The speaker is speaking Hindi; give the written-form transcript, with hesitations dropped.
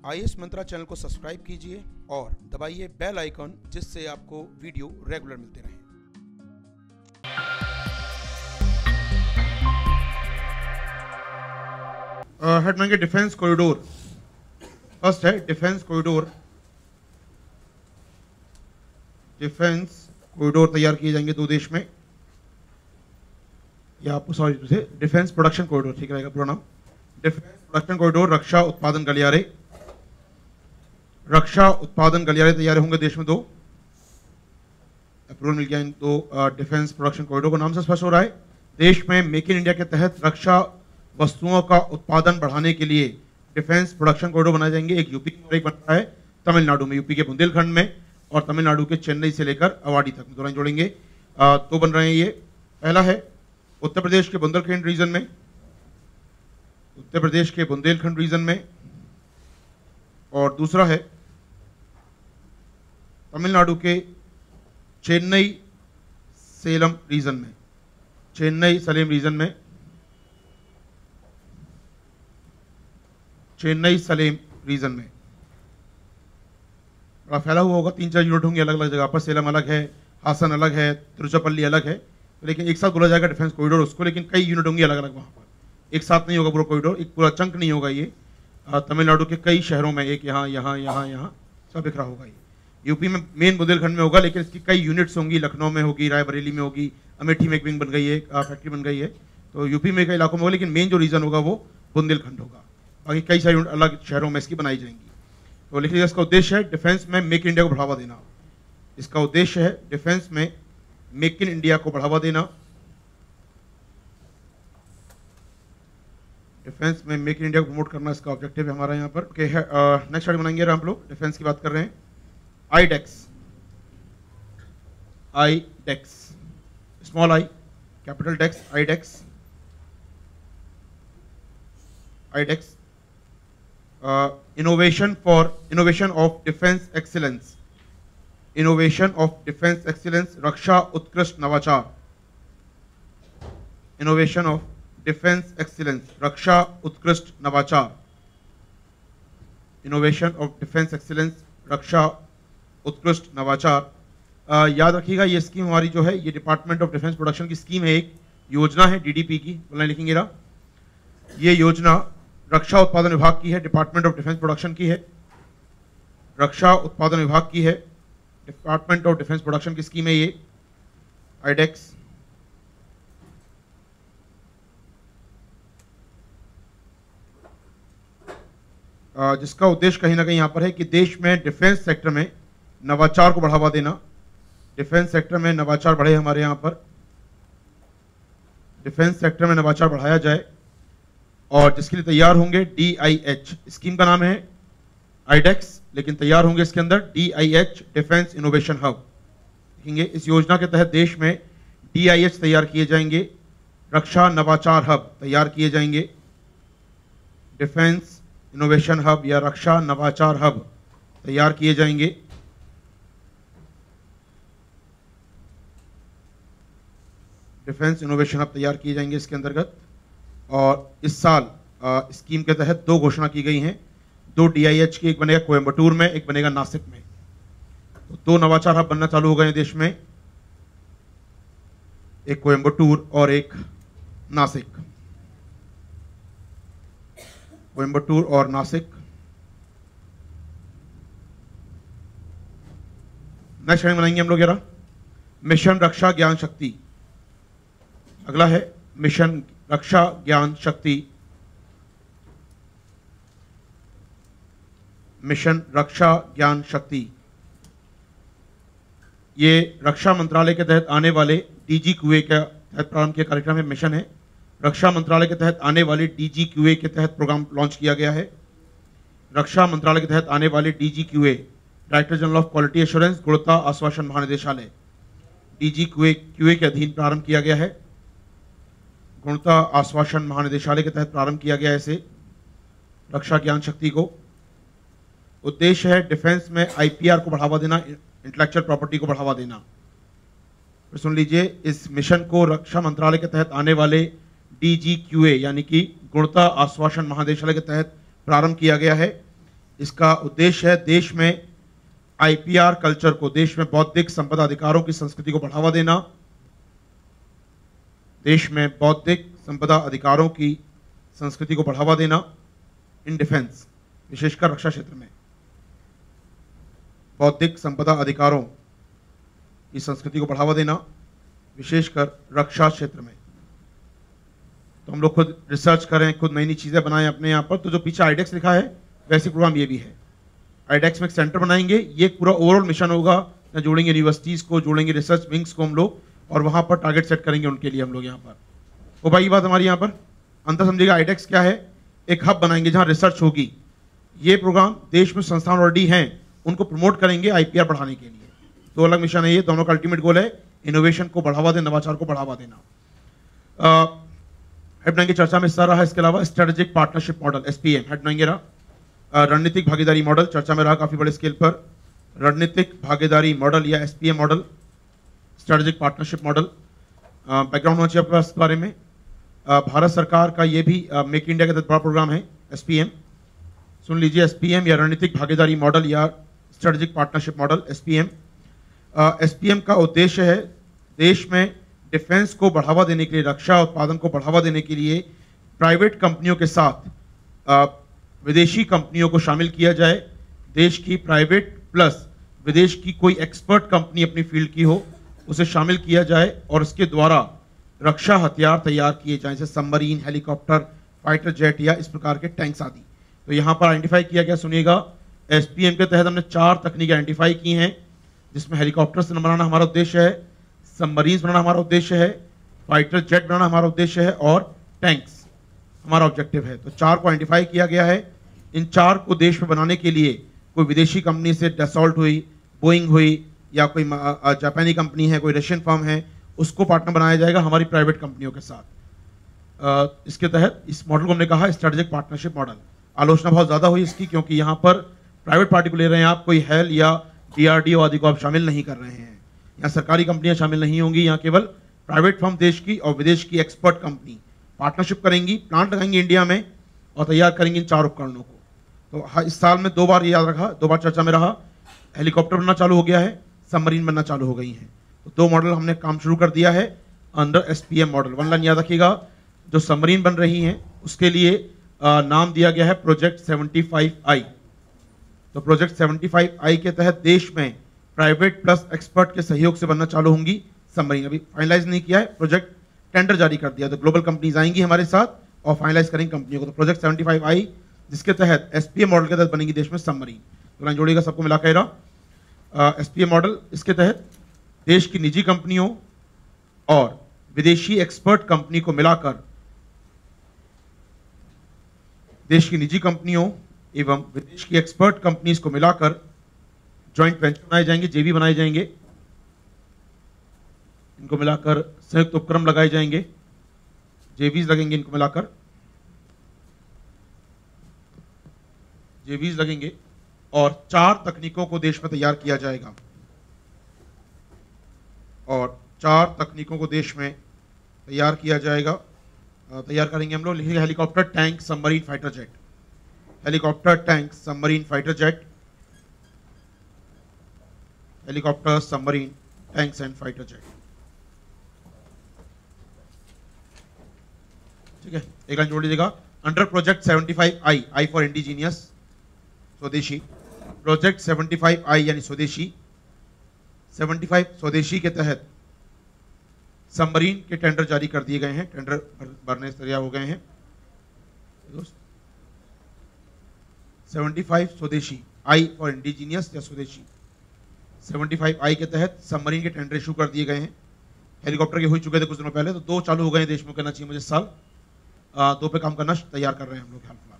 आईएएस मंत्रा चैनल को सब्सक्राइब कीजिए और दबाइए बेल आइकन, जिससे आपको वीडियो रेगुलर मिलते रहें। हेडलाइन के डिफेंस कॉरिडोर। फर्स्ट है डिफेंस कॉरिडोर। डिफेंस कॉरिडोर तैयार किए जाएंगे दो देश में, या आपको सॉरी डिफेंस प्रोडक्शन कॉरिडोर ठीक रहेगा पूरा नाम। डिफेंस प्रोडक्शन कॉरिडोर, रक्षा उत्पादन गलियारे। रक्षा उत्पादन गलियारे तैयार होंगे देश में दो। अप्रूवल मिल गया इन दो डिफेंस प्रोडक्शन कॉरिडोर को। नाम से स्पष्ट हो रहा है, देश में मेक इन इंडिया के तहत रक्षा वस्तुओं का उत्पादन बढ़ाने के लिए डिफेंस प्रोडक्शन कॉरिडोर बनाए जाएंगे। एक यूपी में, एक बन रहा है तमिलनाडु में, यूपी के बुंदेलखंड में और तमिलनाडु के चेन्नई से लेकर अवाडी तक दोनों जोड़ेंगे। दो बन रहे हैं ये। पहला है उत्तर प्रदेश के बुंदेलखंड रीजन में, उत्तर प्रदेश के बुंदेलखंड रीजन में, और दूसरा है तमिलनाडु के चेन्नई सेलम रीजन में, चेन्नई सलेम रीजन में, चेन्नई सलेम रीजन में। बड़ा फैला हुआ होगा, 3-4 यूनिट होंगे अलग अलग जगह पर। सेलम अलग है, हासन अलग है, तिरुचिरापल्ली अलग है, लेकिन एक साथ बोला जाएगा डिफेंस कॉरिडोर उसको, लेकिन कई यूनिट होंगे अलग अलग वहाँ पर। एक साथ नहीं होगा पूरा कॉरिडोर, एक पूरा चंक नहीं होगा ये। तमिलनाडु के कई शहरों में, एक यहाँ यहाँ यहाँ यहाँ सब बिखरा होगा ये। यूपी में मेन बुंदेलखंड में होगा, लेकिन इसकी कई यूनिट्स होंगी, लखनऊ में होगी, रायबरेली में होगी, अमेठी में एक विंग बन गई है, फैक्ट्री बन गई है। तो यूपी में कई इलाकों में होगा, लेकिन मेन जो रीजन होगा वो बुंदेलखंड होगा। बाकी कई सारी यूनिट अलग शहरों में इसकी बनाई जाएंगी। तो लिखिए, इसका उद्देश्य है डिफेंस में मेक इन इंडिया को बढ़ावा देना। इसका उद्देश्य है डिफेंस में मेक इन इंडिया को बढ़ावा देना। डिफेंस में मेक इन इंडिया को प्रमोट करना इसका ऑब्जेक्टिव है हमारा यहाँ पर। नेक्स्ट स्टडी बनाएंगे हम लोग, डिफेंस की बात कर रहे हैं। IDEX, iDEX, small I capital DEX, iDEX, iDEX, innovation of defence excellence, innovation of defence excellence, रक्षा उत्कृष्ट नवाचार, इनोवेशन ऑफ डिफेंस एक्सीलेंस, रक्षा उत्कृष्ट नवाचार, इनोवेशन ऑफ डिफेंस एक्सीलेंस, रक्षा उत्कृष्ट नवाचार। याद रखिएगा, ये स्कीम हमारी जो है ये डिपार्टमेंट ऑफ डिफेंस प्रोडक्शन की स्कीम है, एक योजना है डीडीपी की, बोलना लिखेंगे ना। ये योजना रक्षा उत्पादन विभाग की है, डिपार्टमेंट ऑफ डिफेंस प्रोडक्शन की है, रक्षा उत्पादन विभाग की है, डिपार्टमेंट ऑफ डिफेंस प्रोडक्शन की स्कीम है ये आईडेक्स। जिसका उद्देश्य कहीं ना कहीं यहाँ पर है कि देश में डिफेंस सेक्टर में नवाचार को बढ़ावा देना। डिफेंस सेक्टर में नवाचार बढ़े हमारे यहाँ पर, डिफेंस सेक्टर में नवाचार बढ़ाया जाए, और जिसके लिए तैयार होंगे DIH, स्कीम का नाम है आईडेक्स, लेकिन तैयार होंगे इसके अंदर DIH, डिफेंस इनोवेशन हब। देखेंगे इस योजना के तहत देश में DIH तैयार किए जाएंगे, रक्षा नवाचार हब तैयार किए जाएंगे, डिफेंस इनोवेशन हब या रक्षा नवाचार हब तैयार किए जाएंगे। डिफेंस इनोवेशन हब तैयार किए जाएंगे इसके अंतर्गत। और इस साल स्कीम के तहत दो घोषणा की गई हैं, दो DIH की, एक बनेगा कोयम्बटूर में, एक बनेगा नासिक में। तो दो नवाचार हब बनना चालू हो गए हैं देश में, एक कोयम्बटूर और एक नासिक, कोयम्बटूर और नासिक। नेक्स्ट हेडिंग बनाएंगे हम लोग जरा, मिशन रक्षा ज्ञान शक्ति। अगला है मिशन रक्षा ज्ञान शक्ति, मिशन रक्षा ज्ञान शक्ति। ये रक्षा मंत्रालय के तहत आने वाले DGQA के तहत प्रारंभ किया कार्यक्रम है, मिशन है। रक्षा मंत्रालय के तहत आने वाले DGQA के तहत प्रोग्राम लॉन्च किया गया है। रक्षा मंत्रालय के तहत आने वाले DGQA, director general of quality assurance, गुणवत्ता आश्वासन महानिदेशालय, DGQA के अधीन प्रारंभ किया गया है। गुणवत्ता आश्वासन महानिदेशालय के तहत प्रारंभ किया गया है इसे, रक्षा ज्ञान शक्ति को। उद्देश्य है डिफेंस में IPR को बढ़ावा देना, इंटेलेक्चुअल प्रॉपर्टी को बढ़ावा देना। फिर सुन लीजिए, इस मिशन को रक्षा मंत्रालय के तहत आने वाले DGQA यानी कि गुणवत्ता आश्वासन महानिदेशालय के तहत प्रारंभ किया गया है। इसका उद्देश्य है देश में आईपीआर कल्चर को, देश में बौद्धिक संपदा अधिकारों की संस्कृति को बढ़ावा देना, देश में बौद्धिक संपदा अधिकारों की संस्कृति को बढ़ावा देना इन डिफेंस, विशेषकर रक्षा क्षेत्र में बौद्धिक संपदा अधिकारों की संस्कृति को बढ़ावा देना, विशेषकर रक्षा क्षेत्र में। तो हम लोग खुद रिसर्च करें, खुद नई नई चीजें बनाएं अपने यहाँ पर। तो जो पीछे आईडेक्स लिखा है वैसे प्रोग्राम ये भी है। आईडेक्स में एक सेंटर बनाएंगे, ये पूरा ओवरऑल मिशन होगा, जोड़ेंगे यूनिवर्सिटीज को, जोड़ेंगे रिसर्च विंग्स को हम लोग, और वहां पर टारगेट सेट करेंगे उनके लिए हम लोग यहाँ पर। तो भाई ये बात हमारी यहाँ पर अंतर समझिएगा। आईडेक्स क्या है? एक हब बनाएंगे जहां रिसर्च होगी। ये प्रोग्राम देश में संस्थान ऑलरेडी हैं उनको प्रमोट करेंगे आईपीआर बढ़ाने के लिए। दो अलग मिशन है ये, दोनों का अल्टीमेट गोल है इनोवेशन को बढ़ावा देना, नवाचार को बढ़ावा देना। हेड की चर्चा में हिस्सा रहा। इसके अलावा strategic partnership model SPM head रहा। रणनीतिक भागीदारी मॉडल चर्चा में रहा काफी बड़े स्केल पर। रणनीतिक भागीदारी मॉडल या SPM model, strategic partnership model. Background होना चाहिए आपके पास इस बारे में। भारत सरकार का ये भी मेक इंडिया का बड़ा प्रोग्राम है एसपीएम। सुन लीजिए, एसपीएम या रणनीतिक भागीदारी मॉडल या strategic partnership model SPM. SPM का उद्देश्य है देश में डिफेंस को बढ़ावा देने के लिए, रक्षा उत्पादन को बढ़ावा देने के लिए प्राइवेट कंपनियों के साथ विदेशी कंपनियों को शामिल किया जाए। देश की प्राइवेट प्लस विदेश की कोई एक्सपर्ट कंपनी अपनी फील्ड की हो, उसे शामिल किया जाए और उसके द्वारा रक्षा हथियार तैयार किए जाएं, जैसे सबमरीन, हेलीकॉप्टर, फाइटर जेट या इस प्रकार के टैंक्स आदि। तो यहाँ पर आइडेंटिफाई किया गया, सुनिएगा, एसपीएम के तहत हमने 4 तकनीकें आइडेंटिफाई की हैं, जिसमें हेलीकॉप्टर से बनाना हमारा उद्देश्य है, सबमरीन बनाना हमारा उद्देश्य है, फाइटर जेट बनाना हमारा उद्देश्य है और टैंक्स हमारा ऑब्जेक्टिव है। तो 4 को आइडेंटिफाई किया गया है। इन 4 को देश में बनाने के लिए कोई विदेशी कंपनी से डसॉल्ट हुई, बोइंग हुई, या कोई जापानी कंपनी है, कोई रशियन फर्म है, उसको पार्टनर बनाया जाएगा हमारी प्राइवेट कंपनियों के साथ। इसके तहत इस मॉडल को हमने कहा स्ट्रेटेजिक पार्टनरशिप मॉडल। आलोचना बहुत ज्यादा हुई इसकी, क्योंकि यहाँ पर प्राइवेट पार्टी को ले रहे हैं आप, कोई हेल या डीआरडीओ आदि को आप शामिल नहीं कर रहे हैं। यहाँ सरकारी कंपनियां शामिल नहीं होंगी, यहाँ केवल प्राइवेट फर्म देश की और विदेश की एक्सपर्ट कंपनी पार्टनरशिप करेंगी, प्लांट लगाएंगे इंडिया में और तैयार करेंगे इन 4 उपकरणों को। तो इस साल में 2 बार याद रखा, 2 बार चर्चा में रहा, हेलीकॉप्टर बनना चालू हो गया है, सबमरीन बनना चालू हो गई हैं। तो 2 मॉडल हमने काम शुरू कर दिया है अंडर एसपीएम मॉडल। 1 लाइन याद रखिएगा, जो सबमरीन बन रही हैं उसके लिए नाम दिया गया है प्रोजेक्ट 75I। तो प्रोजेक्ट 75I के तहत देश में प्राइवेट प्लस एक्सपर्ट के सहयोग से बनना चालू होंगी सबमरीन। अभी फाइनलाइज नहीं किया है, प्रोजेक्ट टेंडर जारी कर दिया, तो ग्लोबल कंपनीज आएंगी हमारे साथ और फाइनलाइज करेंगे कंपनियों को। तो प्रोजेक्ट 75I जिसके तहत एसपीएम मॉडल के तहत बनेगी देश में सबमरीन। तो लाइन जोड़ेगा सबको मिला के रहा एसपीएम मॉडल। इसके तहत देश की निजी कंपनियों और विदेशी एक्सपर्ट कंपनी को मिलाकर, देश की निजी कंपनियों एवं विदेश की एक्सपर्ट कंपनीज को मिलाकर जॉइंट वेंचर बनाए जाएंगे, जेवी बनाए जाएंगे। इनको मिलाकर संयुक्त उपक्रम लगाए जाएंगे, जेवीज लगेंगे, इनको मिलाकर जेवीज लगेंगे और 4 तकनीकों को देश में तैयार किया जाएगा। और 4 तकनीकों को देश में तैयार किया जाएगा, तैयार करेंगे हम लोग। लिखेंगे helicopter, tank, submarine, fighter jet. Helicopter, tank, submarine, fighter jet. Helicopter, submarine, tanks and fighter jet. ठीक है, एक लाइन जोड़ लीजिएगा। Under project 75I, I for indigenous, स्वदेशी। प्रोजेक्ट 75I यानी स्वदेशी, 75 स्वदेशी के तहत सबमरीन के टेंडर जारी कर दिए गए हैं, टेंडर भरने तैयार हो गए हैं। 75 स्वदेशी, आई फॉर इंडिजीनियस या स्वदेशी। 75I के तहत सबमरीन के टेंडर इशू कर दिए गए हैं। हेलीकॉप्टर के हो चुके थे कुछ दिनों पहले, तो 2 चालू हो गए हैं देश में, कहना चाहिए मुझे इस साल। 2 पे काम करना तैयार कर रहे हैं हम लोग हाल फिलहाल।